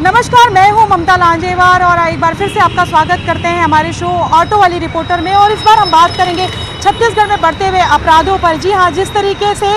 नमस्कार, मैं हूं ममता लांजेवार और एक बार फिर से आपका स्वागत करते हैं हमारे शो ऑटो वाली रिपोर्टर में। और इस बार हम बात करेंगे छत्तीसगढ़ में बढ़ते हुए अपराधों पर। जी हां, जिस तरीके से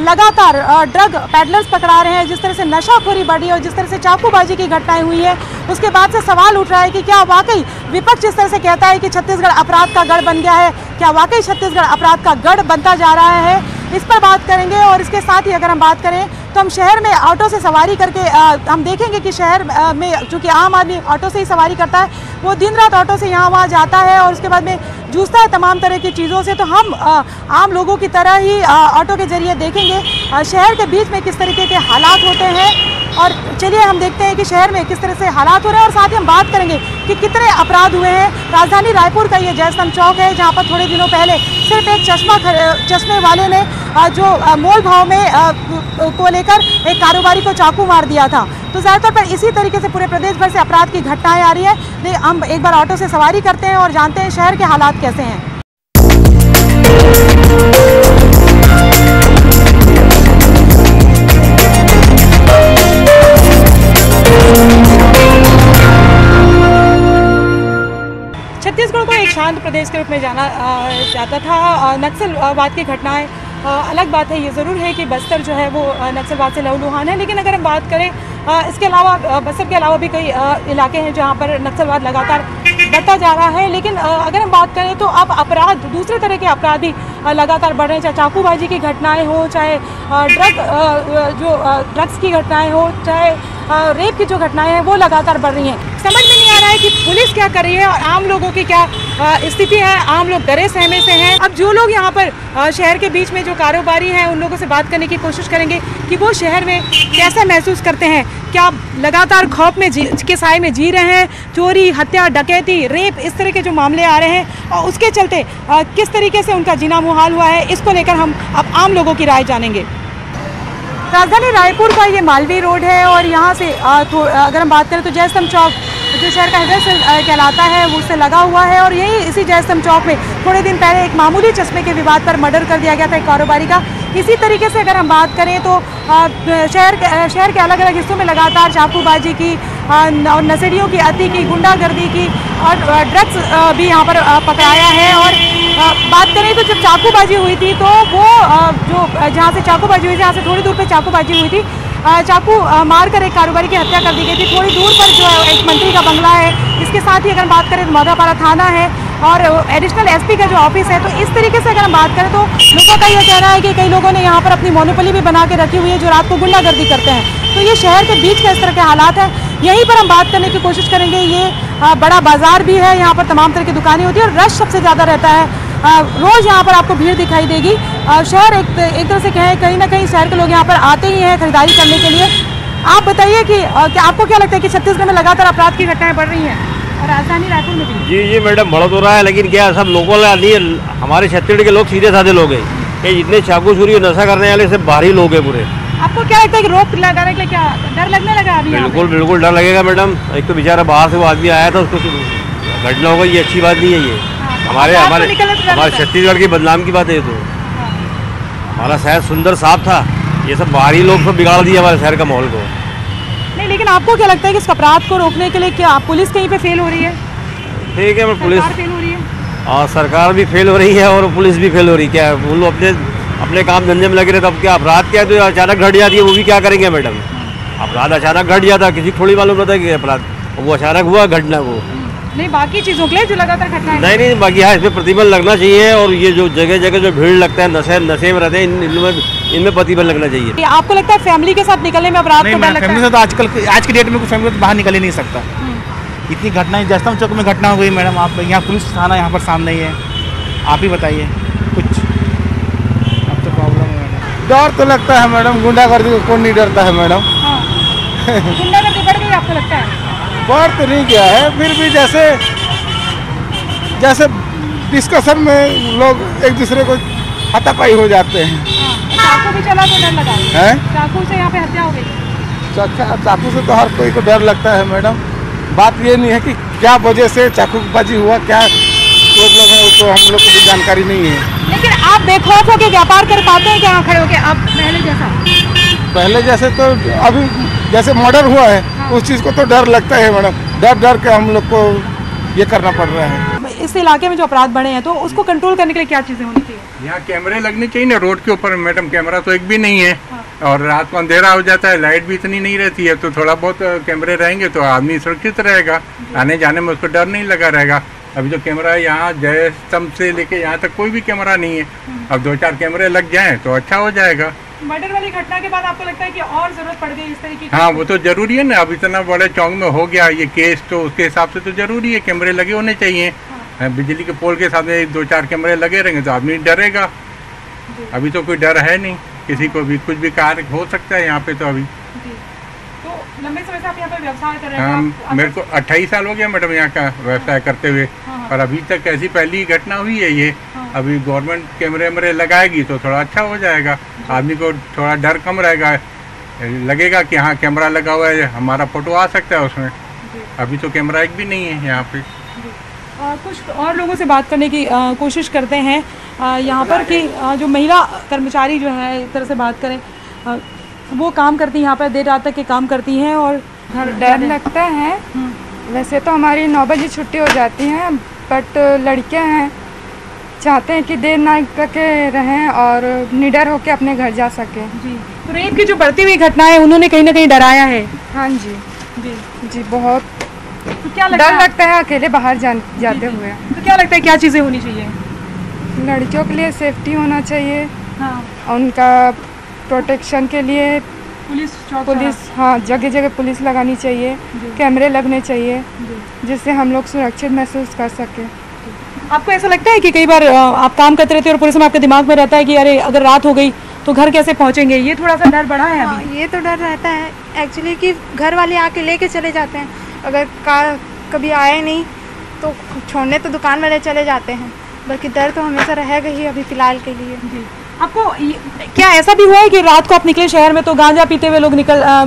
लगातार ड्रग पैडलर्स पकड़ा रहे हैं, जिस तरह से नशाखोरी बढ़ी और जिस तरह से चाकूबाजी की घटनाएं हुई है, उसके बाद से सवाल उठ रहा है कि क्या वाकई विपक्ष इस तरह से कहता है कि छत्तीसगढ़ अपराध का गढ़ बन गया है, क्या वाकई छत्तीसगढ़ अपराध का गढ़ बनता जा रहा है, इस पर बात करेंगे। और इसके साथ ही अगर हम बात करें तो हम शहर में ऑटो से सवारी करके हम देखेंगे कि शहर में चूँकि आम आदमी ऑटो से ही सवारी करता है, वो दिन रात ऑटो से यहाँ वहाँ जाता है और उसके बाद में जूझता है तमाम तरह की चीज़ों से। तो हम आम लोगों की तरह ही ऑटो के जरिए देखेंगे शहर के बीच में किस तरीके के हालात होते हैं। और चलिए हम देखते हैं कि शहर में किस तरह से हालात हो रहे हैं और साथ ही हम बात करेंगे कि कितने अपराध हुए हैं। राजधानी रायपुर का ये जयस्तंभ चौक है, जहाँ पर थोड़े दिनों पहले सिर्फ एक चश्मे वाले ने जो मोल भाव में को लेकर एक कारोबारी को चाकू मार दिया था। तो ज़्यादातर पर इसी तरीके से पूरे प्रदेश भर से अपराध की घटनाएं आ रही है। हम एक बार ऑटो से सवारी करते हैं और जानते हैं शहर के हालात कैसे हैं। छत्तीसगढ़ को एक शांत प्रदेश के रूप में जाना जाता था। नक्सलवाद की घटनाएं अलग बात है, ये ज़रूर है कि बस्तर जो है वो नक्सलवाद से लहूलुहान है। लेकिन अगर हम बात करें इसके अलावा बस्तर के अलावा भी कई इलाके हैं जहाँ पर नक्सलवाद लगातार बढ़ता जा रहा है। लेकिन अगर हम बात करें तो अब अपराध, दूसरे तरह के अपराध भी लगातार बढ़ रहे हैं, चाहे चाकूबाजी की घटनाएं हो, चाहे ड्रग्स की घटनाएं हो, चाहे रेप की जो घटनाएं हैं वो लगातार बढ़ रही हैं। समझ में नहीं आ रहा है कि पुलिस क्या कर रही है और आम लोगों की क्या स्थिति है। आम लोग डरे सहमे से हैं। अब जो लोग यहाँ पर शहर के बीच में जो कारोबारी हैं उन लोगों से बात करने की कोशिश करेंगे कि वो शहर में कैसे महसूस करते हैं, क्या लगातार खौफ में के साए में जी रहे हैं। चोरी, हत्या, डकैती, रेप, इस तरह के जो मामले आ रहे हैं और उसके चलते किस तरीके से उनका जीना मुहाल हुआ है, इसको लेकर हम अब आम लोगों की राय जानेंगे। राजधानी रायपुर का ये मालवीय रोड है और यहाँ से अगर हम बात करें तो जयस्तंभ चौक जो शहर का हृदय से कहलाता है वो उससे लगा हुआ है। और यही इसी जयस्तंभ चौक में थोड़े दिन पहले एक मामूली चश्मे के विवाद पर मर्डर कर दिया गया था एक कारोबारी का। इसी तरीके से अगर हम बात करें तो शहर के अलग अलग हिस्सों में लगातार चाकूबाजी की और नशेड़ियों की अति की, गुंडागर्दी की और ड्रग्स भी यहाँ पर पकड़ाया है। और बात करें तो जब चाकूबाजी हुई थी तो वो जो जहाँ से चाकूबाजी हुई थी, जहाँ से थोड़ी दूर पे चाकूबाजी हुई थी, चाकू मारकर एक कारोबारी की हत्या कर दी गई थी। थोड़ी दूर पर जो है एक मंत्री का बंगला है। इसके साथ ही अगर बात करें तो मौदापाड़ा थाना है और एडिशनल एसपी का जो ऑफिस है। तो इस तरीके से अगर हम बात करें तो लोगों का यह कहना है कि कई लोगों ने यहाँ पर अपनी मोनोपोली भी बना के रखी हुई है जो रात को गुंडागर्दी करते हैं। तो ये शहर के बीच का इस तरह के हालात हैं। यहीं पर हम बात करने की कोशिश करेंगे। ये बड़ा बाजार भी है, यहाँ पर तमाम तरह की दुकानें होती है और रश सबसे ज़्यादा रहता है। रोज़ यहाँ पर आपको भीड़ दिखाई देगी। शहर एक तरह से कहें, कहीं ना कहीं शहर के लोग यहाँ पर आते ही हैं खरीदारी करने के लिए। आप बताइए कि आपको क्या लगता है कि छत्तीसगढ़ में लगातार अपराध की घटनाएं बढ़ रही हैं और राजधानी रायपुर में भी? जी मैडम, बढ़ तो रहा है, लेकिन क्या सब लोगों नहीं है। हमारे छत्तीसगढ़ के लोग सीधे साधे लोग हैं। ये जितने चाकू चोरी और नशा करने वाले सब बाहरी लोग हैं पूरे। आपको क्या लगता है कि रोक लगाने के लिए क्या डर लगने लगा अभी? बिल्कुल डर लगेगा मैडम। एक तो बेचारा बाहर से वो आदमी आया था, उसको घटना होगा, ये अच्छी बात नहीं है। ये हमारे छत्तीसगढ़ की बदनाम की बात है। ये तो हमारा शहर सुंदर साफ था, ये सब बाहरी लोग सब बिगाड़ दिए हमारे शहर का माहौल को। नहीं, लेकिन आपको क्या लगता है कि इस अपराध को रोकने के लिए क्या पुलिस कहीं पे फेल हो रही है? ठीक है, पुलिस फेल हो रही है और सरकार भी फेल हो रही है और पुलिस भी फेल हो रही है। क्या वो लोग अपने काम धंधे में लगे रहे, तब क्या अपराध क्या तो अचानक घट जाती है, वो भी क्या करेंगे मैडम। अपराध अचानक घट जाता, किसी को थोड़ी मालूम रहता है कि अपराध वो अचानक हुआ घटना। वो नहीं, बाकी चीज़ों के लिए जो लगातार घटना है नहीं बाकी हाँ, इसमें प्रतिबंध लगना चाहिए। और ये जो जगह जगह जो भीड़ लगता है, नशे में रहते हैं, इनमें प्रतिबंध लगना चाहिए। आपको लगता है फैमिली के साथ निकलने में अपराध को डर लगता है? फैमिली से तो आजकल आज की डेट में कोई फैमिली तो बाहर निकल ही नहीं सकता। इतनी घटनाएं जयस्तंभ चौक में घटना हो गई मैडम। आप यहाँ पुलिस थाना यहाँ पर सामने ही है, आप ही बताइए कुछ। अब तो प्रॉब्लम है मैडम। डर तो लगता है मैडम, गुंडागर्दी को कौन नहीं डरता है मैडम। गुंडागर्दी बढ़ गई आपको लगता है? बढ़ तो नहीं गया है, फिर भी जैसे डिस्कशन में लोग एक दूसरे को हाथापाई हो जाते हैं। चाकू भी चला तो डर लगा है? चाकू से यहाँ पे हत्या हो गई। चाकू से तो हर कोई को डर लगता है मैडम। बात ये नहीं है कि क्या वजह से चाकूबाजी हुआ, क्या प्रॉब्लम है, तो हम लोग को भी जानकारी नहीं है। लेकिन आप बेखौफ होकर व्यापार कर पाते हैं क्या खड़े होकर? आप पहले जैसे तो अभी जैसे मर्डर हुआ है उस चीज़ को तो डर लगता है मैडम, डर के हम लोग को ये करना पड़ रहा है। इस इलाके में जो अपराध बढ़े हैं तो उसको कंट्रोल करने के लिए क्या चीज़ें होनी चाहिए? यहाँ कैमरे लगने चाहिए ना रोड के ऊपर मैडम, कैमरा तो एक भी नहीं है। और रात को अंधेरा हो जाता है, लाइट भी इतनी नहीं रहती है, तो थोड़ा बहुत कैमरे रहेंगे तो आदमी सुरक्षित रहेगा, आने जाने में उसको डर नहीं लगा रहेगा। अभी जो कैमरा है यहाँ जय स्तंभ से लेके यहाँ तक कोई भी कैमरा नहीं है, अब 2-4 कैमरे लग जाएं तो अच्छा हो जाएगा। मर्डर वाली घटना के बाद आपको लगता है कि और जरूरत पड़ गई इस तरीके की? हाँ वो तो जरूरी है ना, अब इतना बड़े चौक में हो गया ये केस, तो उसके हिसाब से तो जरूरी है कैमरे लगे होने चाहिए। बिजली के पोल के सामने 2-4 कैमरे लगे रहेंगे तो आदमी डरेगा। अभी तो कोई डर है नहीं, किसी को भी कुछ भी कार्य हो सकता है यहाँ पे तो अभी। तो लंबे समय से आप यहाँ पे व्यवसाय कर रहे हैं? हाँ मेरे को 28 साल हो गया मैडम यहाँ का व्यवसाय करते हुए, और अभी तक ऐसी पहली घटना हुई है ये। अभी गवर्नमेंट कैमरे वैमरे लगाएगी तो थोड़ा अच्छा हो जाएगा, आदमी को थोड़ा डर कम रहेगा, लगेगा कि हाँ कैमरा लगा हुआ है, हमारा फोटो आ सकता है उसमें। अभी तो कैमरा एक भी नहीं है यहाँ पे। कुछ और लोगों से बात करने की कोशिश करते हैं यहाँ पर कि जो महिला कर्मचारी जो है एक तरह से बात करें, वो काम करती हैं यहाँ पर, देर रात तक के काम करती हैं और डर लगता है। वैसे तो हमारी 9 बजे छुट्टी हो जाती है, बट लड़कियां हैं चाहते हैं कि देर ना करके रहें और निडर होकर अपने घर जा सकें। जी, तो रेप की जो बढ़ती हुई घटना है उन्होंने कहीं ना कहीं डराया है। हाँ जी जी जी, बहुत तो क्या डर लगता है अकेले बाहर जाते हुए। तो क्या लगता है क्या चीज़ें होनी चाहिए? लड़कियों के लिए सेफ्टी होना चाहिए। हाँ, उनका प्रोटेक्शन के लिए पुलिस हाँ जगह जगह पुलिस लगानी चाहिए, कैमरे लगने चाहिए जिससे हम लोग सुरक्षित महसूस कर सकें। आपको ऐसा लगता है कि कई बार आप काम करते रहते हैं और पुलिस में आपके दिमाग में रहता है कि अरे अगर रात हो गई तो घर कैसे पहुंचेंगे, ये थोड़ा सा डर बढ़ा है अभी? ये तो डर रहता है एक्चुअली कि घर वाले आके लेके चले जाते हैं, अगर कभी आए नहीं तो छोड़ने तो दुकान वाले चले जाते हैं, बल्कि डर तो हमेशा रहेगा ही अभी फ़िलहाल के लिए। आपको क्या ऐसा भी हुआ है कि रात को आप निकले शहर में तो गांजा पीते हुए लोग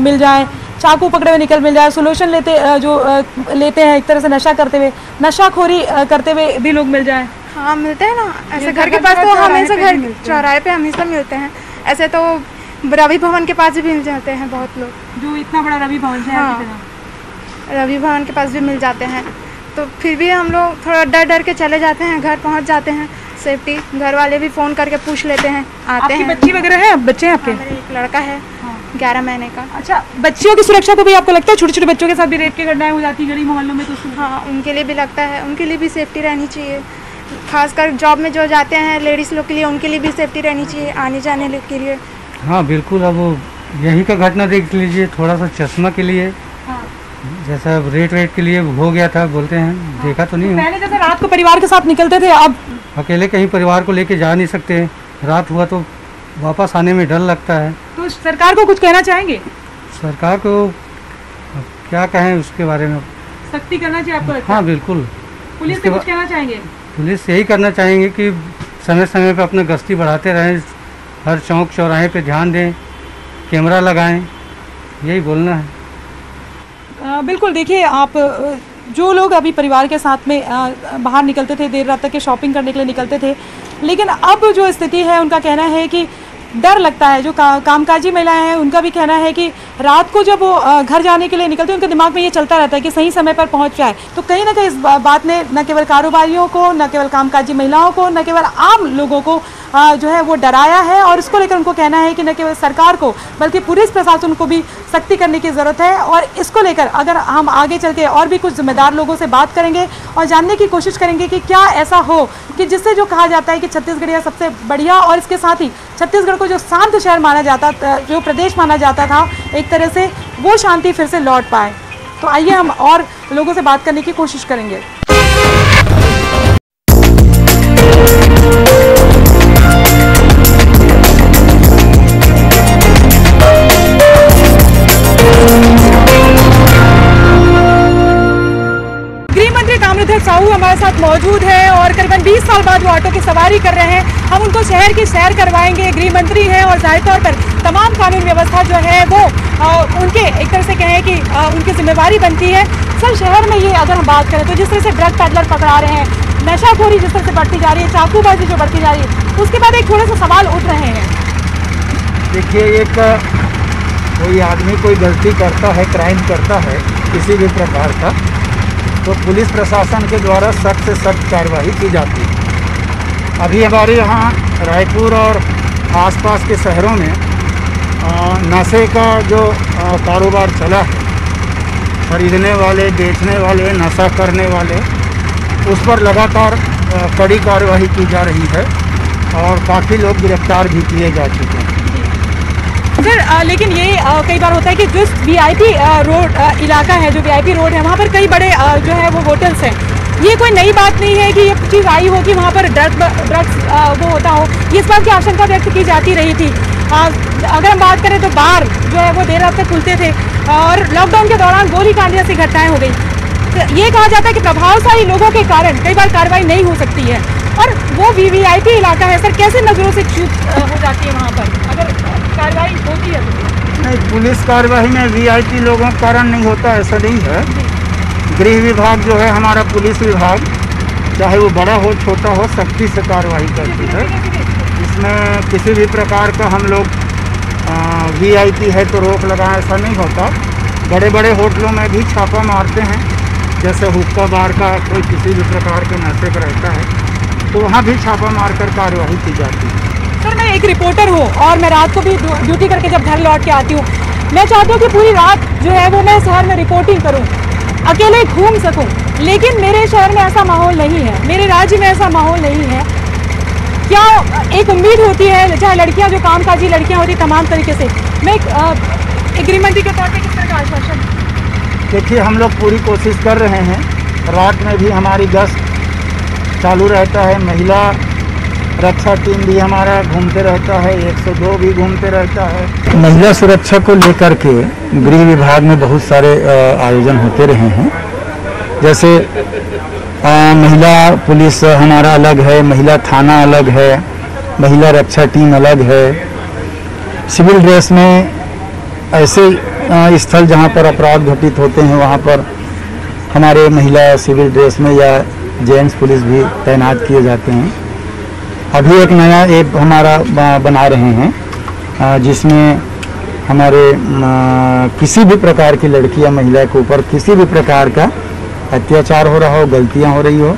मिल जाएं, चाकू पकड़े हुए मिल जाए, सोल्यूशन लेते हैं एक तरह से नशा करते हुए, नशाखोरी करते हुए भी लोग मिल जाएं? हाँ मिलते हैं ना, ऐसे घर के पास तो हमेशा, घर चौराहे पे हमेशा मिलते हैं। ऐसे तो रवि भवन के पास भी मिल जाते हैं बहुत लोग, जो इतना बड़ा रवि भवन है। हाँ, रवि भवन के पास भी मिल जाते हैं, तो फिर भी हम लोग थोड़ा डर के चले जाते हैं, घर पहुंच जाते हैं सेफ्टी। घर वाले भी फ़ोन करके पूछ लेते हैं, आते हैं। बच्ची वगैरह है? बच्चे हैं आपके? मेरे एक लड़का है 11 महीने का। अच्छा, बच्चियों की सुरक्षा को भी आपको लगता है? छोटे छोटे बच्चों के साथ भी रेप की घटनाएं हो जाती है गली मोहल्लों में, तो हाँ उनके लिए भी लगता है, उनके लिए भी सेफ्टी रहनी चाहिए। खासकर जॉब में जो जाते हैं लेडीज़ लोग के लिए, उनके लिए भी सेफ्टी रहनी चाहिए आने जाने के लिए। हाँ बिल्कुल, अब यही का घटना देख लीजिए, थोड़ा सा चश्मा के लिए जैसा रेट के लिए हो गया था बोलते हैं, देखा तो नहीं हूँ। पहले जैसे रात को परिवार के साथ निकलते थे, अब अकेले कहीं परिवार को लेके जा नहीं सकते, रात हुआ तो वापस आने में डर लगता है। तो सरकार को कुछ कहना चाहेंगे? सरकार को क्या कहें उसके बारे में, सख्ती करना चाहिए आपको? हाँ बिल्कुल। पुलिस से कुछ कहना चाहेंगे? पुलिस यही करना चाहेंगे कि समय समय पर अपना गश्ती बढ़ाते रहें, हर चौक चौराहे पे ध्यान दें, कैमरा लगाएं, यही बोलना है। बिल्कुल, देखिए आप जो लोग अभी परिवार के साथ में बाहर निकलते थे, देर रात तक के शॉपिंग करने के लिए निकलते थे, लेकिन अब जो स्थिति है उनका कहना है कि डर लगता है। जो कामकाजी महिलाएं हैं उनका भी कहना है कि रात को जब वो घर जाने के लिए निकलते हैं उनके दिमाग में ये चलता रहता है कि सही समय पर पहुंच जाए। तो कहीं ना कहीं इस बात ने न केवल कारोबारियों को, न केवल कामकाजी महिलाओं को, न केवल आम लोगों को जो है वो डराया है, और इसको लेकर उनको कहना है कि न केवल सरकार को बल्कि पुलिस प्रशासन को भी सख्ती करने की ज़रूरत है। और इसको लेकर अगर हम आगे चल के और भी कुछ जिम्मेदार लोगों से बात करेंगे और जानने की कोशिश करेंगे कि क्या ऐसा हो कि जिससे जो कहा जाता है कि छत्तीसगढ़ सबसे बढ़िया, और इसके साथ ही छत्तीसगढ़ को जो शांत शहर माना जाता था, जो प्रदेश माना जाता था एक तरह से, वो शांति फिर से लौट पाए। तो आइए हम और लोगों से बात करने की कोशिश करेंगे। साहू हमारे साथ मौजूद है और करीबन 20 साल बाद वो ऑटो की सवारी कर रहे हैं। हम उनको शहर की सैर करवाएंगे। गृह मंत्री हैं और जाहिर तौर पर तमाम कानून व्यवस्था जो है वो उनके एक तरह से कहें कि उनकी जिम्मेवारी बनती है। सर, शहर में ये अगर हम बात करें तो जिस तरह से ड्रग पैडलर पकड़ा रहे हैं, नशाखोरी जिस तरह से बढ़ती जा रही है, चाकूबाजी जो बढ़ती जा रही है, उसके बाद एक थोड़े से सवाल उठ रहे हैं। देखिए, एक कोई आदमी कोई गलती करता है, क्राइम करता है किसी भी प्रकार का, तो पुलिस प्रशासन के द्वारा सख्त से सख्त कार्रवाई की जाती है। अभी हमारे यहाँ रायपुर और आसपास के शहरों में नशे का जो कारोबार चला है, खरीदने वाले, बेचने वाले, नशा करने वाले, उस पर लगातार कड़ी कार्रवाई की जा रही है और काफ़ी लोग गिरफ्तार भी किए जा चुके हैं। सर लेकिन ये कई बार होता है कि जिस वीआईपी रोड इलाका है, जो वीआईपी रोड है, वहाँ पर कई बड़े जो है वो होटल्स हैं। ये कोई नई बात नहीं है कि ये चीज़ आई हो कि वहाँ पर ड्रग्स वो होता हो। ये इस बात की आशंका व्यक्त की जाती रही थी। अगर हम बात करें तो बार जो है वो देर रात तक खुलते थे और लॉकडाउन के दौरान गोलीकांड जैसी घटनाएं हो गई। तो ये कहा जाता है कि प्रभावशाली लोगों के कारण कई बार कार्रवाई नहीं हो सकती है, और वो वीवीआईपी इलाका है। सर कैसे नज़रों से चूक हो जाती है वहाँ पर अगर कार्रवाई होती है? नहीं, पुलिस कार्रवाई में वीआईपी लोगों के कारण नहीं होता, ऐसा नहीं है। गृह विभाग जो है हमारा पुलिस विभाग, चाहे वो बड़ा हो छोटा हो, सख्ती से कार्रवाई करती है। इसमें किसी भी प्रकार का हम लोग वीआईपी है तो रोक लगाएं, ऐसा नहीं होता। बड़े बड़े होटलों में भी छापा मारते हैं, जैसे हुक्का बार का कोई किसी भी प्रकार के नशे का रहता है तो वहाँ भी छापा मारकर कार्रवाई की जाती है। सर मैं एक रिपोर्टर हूँ और मैं रात को भी ड्यूटी करके जब घर लौट के आती हूँ, मैं चाहती हूँ कि पूरी रात जो है वो मैं शहर में रिपोर्टिंग करूँ, अकेले घूम सकूँ, लेकिन मेरे शहर में ऐसा माहौल नहीं है, मेरे राज्य में ऐसा माहौल नहीं है। क्या एक उम्मीद होती है, चाहे लड़कियाँ जो कामकाजी लड़कियाँ होती तमाम तरीके से, मैं एक गृहमंत्री के तौर पर किस तरह का आश्वासन? देखिए, हम लोग पूरी कोशिश कर रहे हैं। रात में भी हमारी गश्त चालू रहता है, महिला रक्षा टीम भी हमारा घूमते रहता है, 102 भी घूमते रहता है। महिला सुरक्षा को लेकर के गृह विभाग में बहुत सारे आयोजन होते रहे हैं। जैसे महिला पुलिस हमारा अलग है, महिला थाना अलग है, महिला रक्षा टीम अलग है। सिविल ड्रेस में ऐसे स्थल जहां पर अपराध घटित होते हैं वहां पर हमारे महिला सिविल ड्रेस में या जेंट्स पुलिस भी तैनात किए जाते हैं। अभी एक नया ऐप हमारा बना रहे हैं जिसमें हमारे किसी भी प्रकार की लड़की या महिला के ऊपर किसी भी प्रकार का अत्याचार हो रहा हो, गलतियां हो रही हो,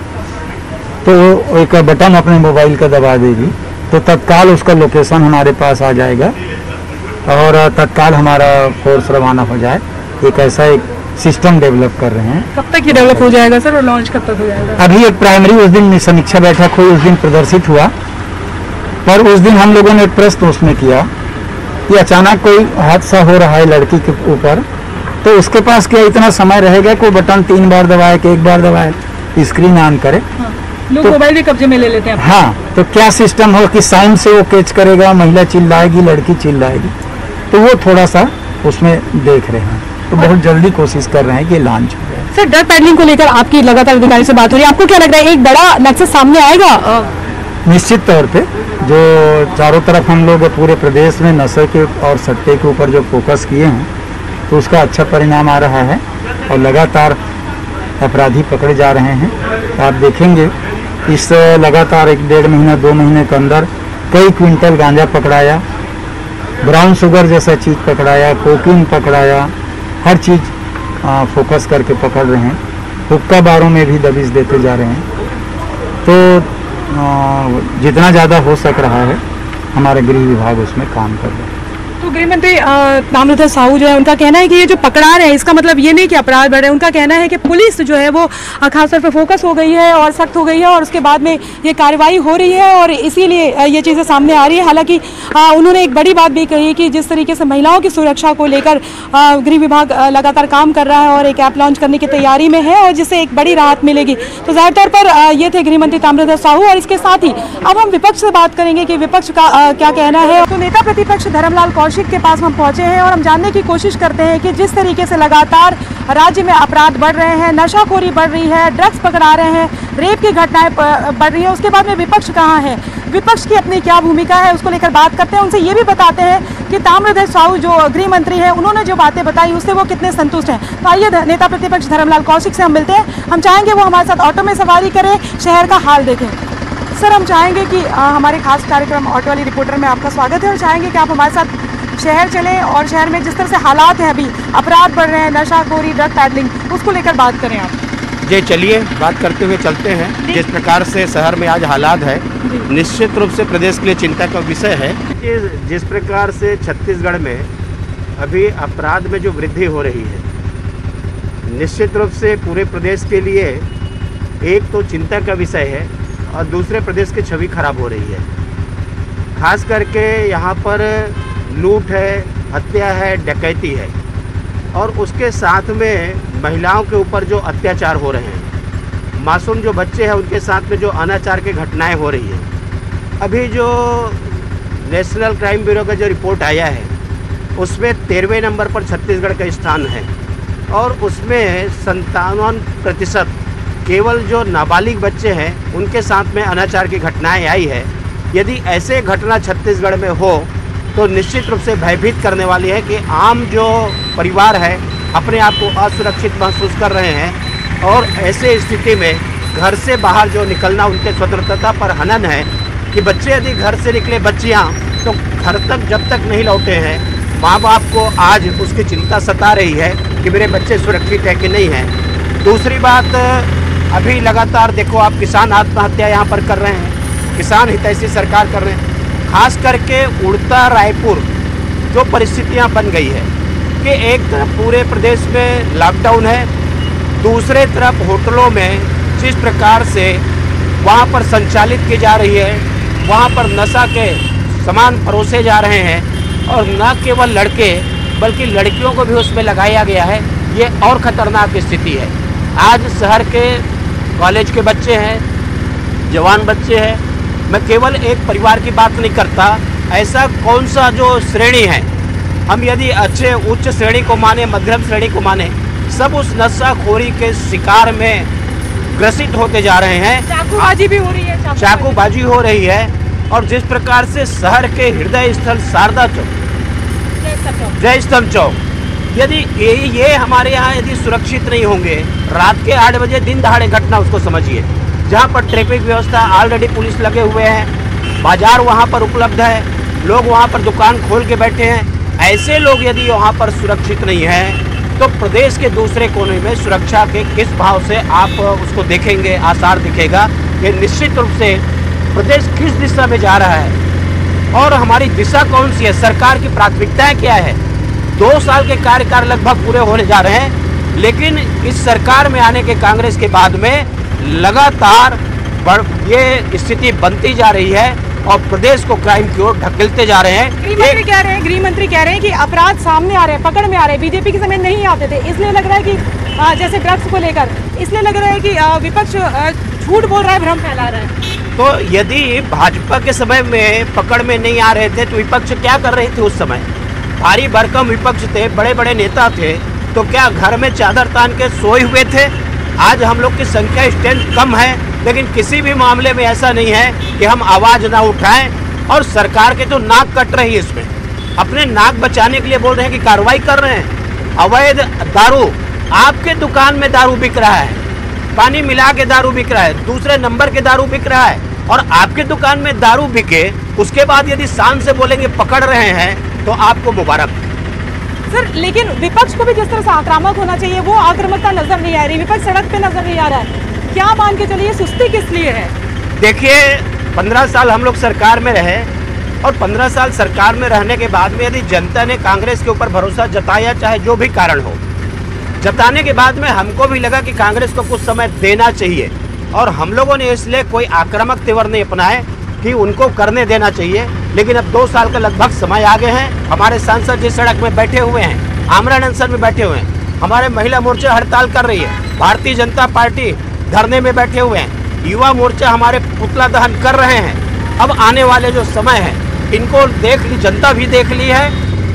तो एक बटन अपने मोबाइल का दबा देगी तो तत्काल उसका लोकेशन हमारे पास आ जाएगा और तत्काल हमारा फोर्स रवाना हो जाए। एक ऐसा एक सिस्टम डेवलप कर रहे हैं। कब तक ये डेवलप हो जाएगा सर और लॉन्च कब तक हो जाएगा? अभी एक प्राइमरी उस दिन समीक्षा बैठक हुई, उस दिन प्रदर्शित हुआ, पर उस दिन हम लोगों ने एक प्रश्न उसमें किया कि अचानक कोई हादसा हो रहा है लड़की के ऊपर, तो उसके पास क्या इतना समय रहेगा कोई बटन 3 बार दबाए कि 1 बार दबाए, स्क्रीन ऑन करे? हाँ, लोग मोबाइल भी कब्जे में ले लेते हैं। हाँ, तो क्या सिस्टम हो कि साउंड से वो कैच करेगा, महिला चिल्लाएगी, लड़की चिल्लाएगी, तो वो थोड़ा सा उसमें देख रहे हैं। तो बहुत जल्दी कोशिश कर रहे हैं कि लॉन्च हो जाए। सर ड्रग पेडलिंग को लेकर आपकी लगातार अधिकारी से बात हो रही है, आपको क्या लग रहा है एक बड़ा नेक्सस सामने आएगा? निश्चित तौर पे जो चारों तरफ हम लोग पूरे प्रदेश में नशे के और सट्टे के ऊपर जो फोकस किए हैं तो उसका अच्छा परिणाम आ रहा है और लगातार अपराधी पकड़े जा रहे हैं। आप देखेंगे इस लगातार 1-1.5 महीना 2 महीने के अंदर कई क्विंटल गांजा पकड़ाया, ब्राउन शुगर जैसा चीज़ पकड़ाया, कोकीन पकड़ाया, हर चीज़ फोकस करके पकड़ रहे हैं। हुक्का बारों में भी दबिश देते जा रहे हैं। तो जितना ज़्यादा हो सक रहा है हमारे गृह विभाग उसमें काम कर रहा है। तो गृह मंत्री ताम्रध्वज साहू जो है उनका कहना है कि ये जो पकड़ा रहे हैं इसका मतलब ये नहीं कि अपराध बढ़े, उनका कहना है कि पुलिस जो है वो खासतौर पर फोकस हो गई है और सख्त हो गई है और उसके बाद में ये कार्रवाई हो रही है और इसीलिए ये चीज़ें सामने आ रही है। हालांकि उन्होंने एक बड़ी बात भी कही कि जिस तरीके से महिलाओं की सुरक्षा को लेकर गृह विभाग लगातार काम कर रहा है और एक ऐप लॉन्च करने की तैयारी में है और जिससे एक बड़ी राहत मिलेगी। तो ज़ाहिर तौर पर ये थे गृह मंत्री ताम्रध्वज साहू। और इसके साथ ही अब हम विपक्ष से बात करेंगे कि विपक्ष का क्या कहना है। तो नेता प्रतिपक्ष धर्मलाल कौशिक के पास हम पहुंचे हैं और हम जानने की कोशिश करते हैं कि जिस तरीके से लगातार राज्य में अपराध बढ़ रहे हैं, नशाखोरी बढ़ रही है, ड्रग्स पकड़ा रहे हैं, रेप की घटनाएं बढ़ रही है, उसके बाद में विपक्ष कहाँ है, विपक्ष की अपनी क्या भूमिका है, उसको लेकर बात करते हैं। उनसे ये भी बताते हैं कि ताम्रध्वज साहू जो गृह मंत्री है उन्होंने जो बातें बताई उससे वो कितने संतुष्ट हैं। तो आइए नेता प्रतिपक्ष धर्मलाल कौशिक से हम मिलते हैं। हम चाहेंगे वो हमारे साथ ऑटो में सवारी करें, शहर का हाल देखें। सर हम चाहेंगे कि हमारे खास कार्यक्रम ऑटो वाली रिपोर्टर में आपका स्वागत है और चाहेंगे कि आप हमारे साथ शहर चलें और शहर में जिस तरह से हालात हैं, अभी अपराध बढ़ रहे हैं, नशाखोरी, ड्रग पैडलिंग, उसको लेकर बात करें आप। जी चलिए बात करते हुए चलते हैं। जिस प्रकार से शहर में आज हालात है, निश्चित रूप से प्रदेश के लिए चिंता का विषय है कि जिस प्रकार से छत्तीसगढ़ में अभी अपराध में जो वृद्धि हो रही है, निश्चित रूप से पूरे प्रदेश के लिए एक तो चिंता का विषय है और दूसरे प्रदेश की छवि खराब हो रही है। खास करके यहाँ पर लूट है, हत्या है, डकैती है और उसके साथ में महिलाओं के ऊपर जो अत्याचार हो रहे हैं, मासूम जो बच्चे हैं उनके साथ में जो अनाचार की घटनाएं हो रही हैं। अभी जो नेशनल क्राइम ब्यूरो का जो रिपोर्ट आया है उसमें 13वें नंबर पर छत्तीसगढ़ का स्थान है और उसमें 57% केवल जो नाबालिग बच्चे हैं उनके साथ में अनाचार की घटनाएं आई है। यदि ऐसे घटना छत्तीसगढ़ में हो तो निश्चित रूप से भयभीत करने वाली है कि आम जो परिवार है अपने आप को असुरक्षित महसूस कर रहे हैं और ऐसे स्थिति में घर से बाहर जो निकलना उनके स्वतंत्रता पर हनन है कि बच्चे यदि घर से निकले, बच्चियाँ तो घर तक जब तक नहीं लौटे हैं, माँ बाप को आज उसकी चिंता सता रही है कि मेरे बच्चे सुरक्षित है कि नहीं है। दूसरी बात, अभी लगातार देखो आप किसान आत्महत्या यहाँ पर कर रहे हैं, किसान हितैषी सरकार कर रहे हैं। खास करके उड़ता रायपुर जो परिस्थितियाँ बन गई है कि एक तरफ पूरे प्रदेश में लॉकडाउन है, दूसरे तरफ होटलों में जिस प्रकार से वहाँ पर संचालित की जा रही है, वहाँ पर नशा के सामान परोसे जा रहे हैं और न केवल लड़के बल्कि लड़कियों को भी उसमें लगाया गया है। ये और ख़तरनाक स्थिति है। आज शहर के कॉलेज के बच्चे हैं, जवान बच्चे हैं, मैं केवल एक परिवार की बात नहीं करता, ऐसा कौन सा जो श्रेणी है, हम यदि अच्छे उच्च श्रेणी को माने, मध्यम श्रेणी को माने, सब उस नशाखोरी के शिकार में ग्रसित होते जा रहे हैं। चाकूबाजी भी हो रही है, चाकूबाजी हो रही है और जिस प्रकार से शहर के हृदय स्थल शारदा चौक, जय स्तंभ चौक, यदि ये हमारे यहाँ यदि सुरक्षित नहीं होंगे, रात के 8 बजे दिन दहाड़े घटना उसको समझिए, जहाँ पर ट्रैफिक व्यवस्था ऑलरेडी पुलिस लगे हुए हैं, बाजार वहाँ पर उपलब्ध है, लोग वहाँ पर दुकान खोल के बैठे हैं। ऐसे लोग यदि वहाँ पर सुरक्षित नहीं हैं तो प्रदेश के दूसरे कोने में सुरक्षा के किस भाव से आप उसको देखेंगे, आसार दिखेगा। ये निश्चित रूप से प्रदेश किस दिशा में जा रहा है और हमारी दिशा कौन सी है, सरकार की प्राथमिकताएँ क्या है। 2 साल के कार्यकाल लगभग पूरे होने जा रहे हैं, लेकिन इस सरकार में आने के कांग्रेस के बाद में लगातार ये स्थिति बनती जा रही है और प्रदेश को क्राइम की ओर ढकेलते जा रहे हैं। गृह मंत्री कह रहे हैं कि अपराध सामने आ रहे हैं, पकड़ में आ रहे हैं। बीजेपी के समय नहीं आते थे, इसलिए लग रहा है कि जैसे ड्रग्स को लेकर, इसलिए लग रहा है कि विपक्ष झूठ बोल रहा है, भ्रम फैला रहा है। तो यदि भाजपा के समय में पकड़ में नहीं आ रहे थे तो विपक्ष क्या कर रहे थे उस समय? भारी भरकम विपक्ष थे, बड़े बड़े नेता थे, तो क्या घर में चादर तान के सोए हुए थे? आज हम लोग की संख्या स्ट्रेंथ कम है, लेकिन किसी भी मामले में ऐसा नहीं है कि हम आवाज़ ना उठाएं और सरकार के तो नाक कट रही है। इसमें अपने नाक बचाने के लिए बोल रहे हैं कि कार्रवाई कर रहे हैं। अवैध दारू, आपके दुकान में दारू बिक रहा है, पानी मिला के दारू बिक रहा है, दूसरे नंबर के दारू बिक रहा है और आपके दुकान में दारू बिके, उसके बाद यदि शान से बोलेंगे पकड़ रहे हैं तो आपको मुबारक। सर, लेकिन विपक्ष को भी जिस तरह से आक्रामक होना चाहिए वो आक्रामकता नजर नहीं आ रही, विपक्ष सड़क पे नजर नहीं आ रहा है। क्या मान के चलिए, सुस्ती किस लिए है? देखिए, 15 साल हम लोग सरकार में रहे और 15 साल सरकार में रहने के बाद में यदि जनता ने कांग्रेस के ऊपर भरोसा जताया, चाहे जो भी कारण हो, जताने के बाद में हमको भी लगा कि कांग्रेस को कुछ समय देना चाहिए और हम लोगों ने इसलिए कोई आक्रामक तेवर नहीं अपनाए कि उनको करने देना चाहिए। लेकिन अब 2 साल का लगभग समय आ गए हैं। हमारे सांसद जी सड़क में बैठे हुए हैं, आमरण अनशन में बैठे हुए हैं, हमारे महिला मोर्चा हड़ताल कर रही है, भारतीय जनता पार्टी धरने में बैठे हुए हैं, युवा मोर्चा हमारे पुतला दहन कर रहे हैं। अब आने वाले जो समय है इनको देख ली, जनता भी देख ली है,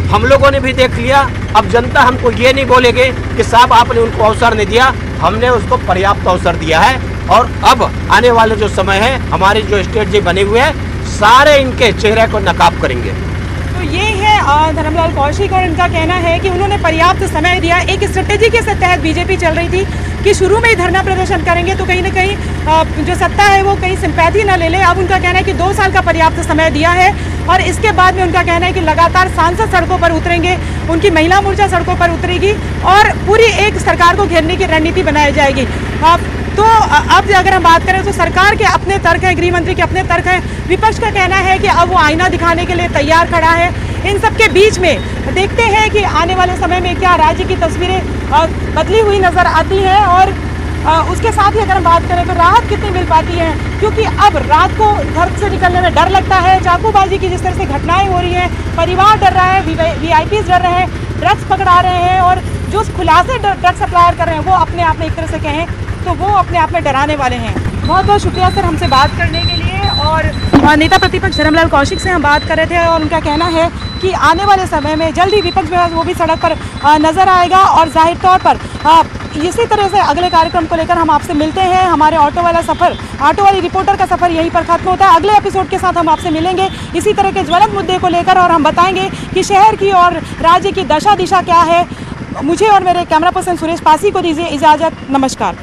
हम लोगों ने भी देख लिया। अब जनता हमको ये नहीं बोलेगे कि साहब आपने उनको अवसर नहीं दिया, हमने उसको पर्याप्त अवसर दिया है और अब आने वाले जो समय है हमारी जो स्ट्रेटजी बनी हुई है, सारे इनके चेहरे को नकाब करेंगे। तो ये है धर्मलाल कौशिक और इनका कहना है कि उन्होंने पर्याप्त समय दिया। एक स्ट्रेटेजी के तहत बीजेपी चल रही थी कि शुरू में ही धरना प्रदर्शन करेंगे तो कहीं ना कहीं जो सत्ता है वो कहीं सिंपैथी ना ले ले। अब उनका कहना है कि 2 साल का पर्याप्त समय दिया है और इसके बाद में उनका कहना है कि लगातार सांसद सड़कों पर उतरेंगे, उनकी महिला मोर्चा सड़कों पर उतरेगी और पूरी एक सरकार को घेरने की रणनीति बनाई जाएगी। तो अब अगर हम बात करें तो सरकार के अपने तर्क है, गृह मंत्री के अपने तर्क है, विपक्ष का कहना है कि अब वो आईना दिखाने के लिए तैयार खड़ा है। इन सब के बीच में देखते हैं कि आने वाले समय में क्या राज्य की तस्वीरें बदली हुई नज़र आती हैं और उसके साथ ही अगर हम बात करें तो राहत कितनी मिल पाती है, क्योंकि अब रात को घर से निकलने में डर लगता है। चाकूबाजी की जिस तरह से घटनाएं हो रही हैं, परिवार डर रहा है, VIPs डर रहे हैं, ड्रग्स पकड़ा रहे हैं और जो खुलासे ड्रग्स सप्लायर कर रहे हैं वो अपने आप में एक तरह से कहें तो वो अपने आप में डराने वाले हैं। बहुत बहुत शुक्रिया सर हमसे बात करने के लिए। और नेता प्रतिपक्ष धर्मलाल कौशिक से हम बात कर रहे थे और उनका कहना है कि आने वाले समय में जल्द ही विपक्ष जो है वो भी सड़क पर नज़र आएगा और जाहिर तौर पर इसी तरह से अगले कार्यक्रम को लेकर हम आपसे मिलते हैं। हमारे ऑटो वाली रिपोर्टर का सफ़र यहीं पर खत्म होता है। अगले एपिसोड के साथ हम आपसे मिलेंगे इसी तरह के ज्वलंत मुद्दे को लेकर और हम बताएंगे कि शहर की और राज्य की दशा दिशा क्या है। मुझे और मेरे कैमरा पर्सन सुरेश पासी को दीजिए इजाज़त। नमस्कार।